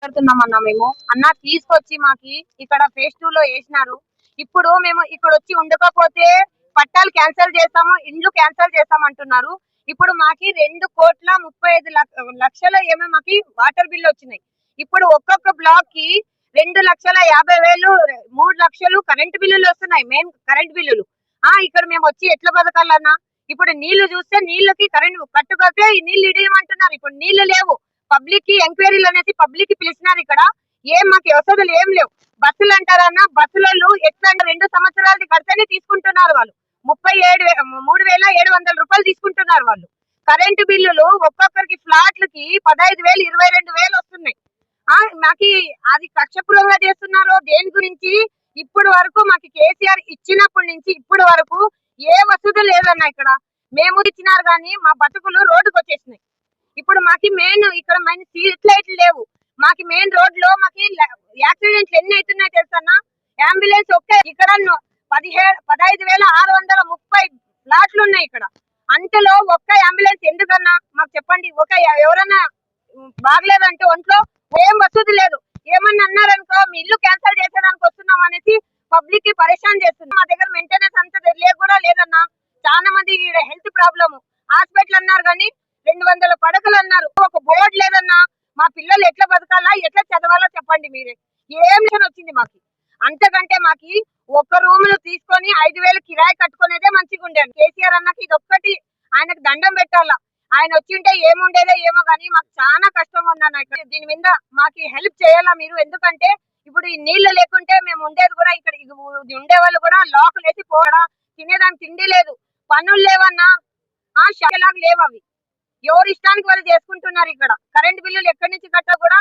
మాట్లాడుతున్నామన్నా మేము అన్న తీసుకొచ్చి మాకి ఇక్కడ ఫేజ్ 2 లో వేసినారు. ఇప్పుడు మేము ఇక్కడ వచ్చి ఉండకపోతే పట్టాలు క్యాన్సిల్ చేస్తాము, ఇండ్లు క్యాన్సిల్ చేస్తామంటున్నారు. ఇప్పుడు మాకి 2,35,00,000 ఏమో మాకి వాటర్ బిల్లు వచ్చినాయి. ఇప్పుడు ఒక్కొక్క బ్లాక్ కి 2,50,000 3 లక్షలు కరెంట్ బిల్లులు వస్తున్నాయి. మెయిన్ కరెంట్ బిల్లులు. ఇక్కడ మేము వచ్చి ఎట్లా బతకాలన్నా? ఇప్పుడు నీళ్లు చూస్తే నీళ్ళకి కరెంట్ కట్టుకొస్తే ఈ నీళ్లు ఇడియమంటున్నారు. ఇప్పుడు నీళ్లు లేవు. పబ్లిక్ కి ఎంక్వైరీలు అనేసి పబ్లిక్ కి పిలిచినారు. ఇక్కడ ఏం మాకు వసతులు ఏం లేవు. బస్సులు అంటారన్న బస్సులలో ఎట్లా 2 సంవత్సరాలది కడితేనే తీసుకుంటున్నారు వాళ్ళు. 3,700 రూపాయలు తీసుకుంటున్నారు వాళ్ళు. కరెంటు బిల్లులు ఒక్కొక్కరికి ఫ్లాట్లకి 15,000 22,000 వస్తున్నాయి. మాకి అది కక్షపూర్వకంగా చేస్తున్నారో దేని గురించి ఇప్పుడు వరకు మాకు కేసీఆర్ ఇచ్చినప్పటి నుంచి ఇప్పటి వరకు ఏ వసతులు లేదన్న. ఇక్కడ మేము ఇచ్చినారు కానీ మా బతుకులు రోడ్డుకు వచ్చేసినాయి. ఇప్పుడు మాకి మెయిన్ ఇక్కడ స్ట్రీట్ లైట్లు లేవు. మాకి మెయిన్ రోడ్ లో మాకి యాక్సిడెంట్లు ఎన్ని అవుతున్నాయి తెలుసన్నా? అంబులెన్స్ ఒకే ఇక్కడ 15,630 ఫ్లాట్లు ఉన్నాయి ఇక్కడ. అంతలో ఒక్క అంబులెన్స్ ఎందుకన్నా మాకు చెప్పండి. ఎవరన్నా బాగలేదంటే ఒంట్లో ఏం వసతి లేదు. ఏమన్నా అన్నారనుకో మీ ఇల్లు క్యాన్సిల్ చేసేదానికి వస్తున్నాం అనేసి పబ్లిక్ కి పరేషాన్ చేస్తున్నాం. మా దగ్గర మెయింటెనెన్స్ అంత కూడా లేదన్నా. చాలా మంది హెల్త్ ప్రాబ్లమ్ హాస్పిటల్ అన్నారు కానీ 200 పడకలు అన్నారు. ఒక బోర్డు లేదన్నా. మా పిల్లలు ఎట్లా బతకాలా, ఎట్లా చదవాలో చెప్పండి మీరే. ఏం వచ్చింది మాకి. అంతకంటే మాకి ఒక రూమ్ లు తీసుకొని 5,000 కిరాయి కట్టుకునేదే మంచిగా ఉండేది. కేసీఆర్ అన్నకి ఇది ఒక్కటి ఆయనకు దండం పెట్టాలా. ఆయన వచ్చింటే ఏముండేదో ఏమో కానీ మాకు చాలా కష్టంగా ఉందన్న. దీని మీద మాకు హెల్ప్ చేయాలా మీరు. ఎందుకంటే ఇప్పుడు ఈ నీళ్లు లేకుంటే మేము ఉండేది కూడా ఇక్కడ ఉండే వాళ్ళు కూడా లోకల్ వేసి పోవడా, తినేదానికి తిండి లేదు, పనులు లేవన్నా. షాలాగా లేవు. అవి ఎవరి ఇష్టానికి వాళ్ళు చేసుకుంటున్నారు. ఇక్కడ కరెంట్ బిల్లులు ఎక్కడి నుంచి కట్టా కూడా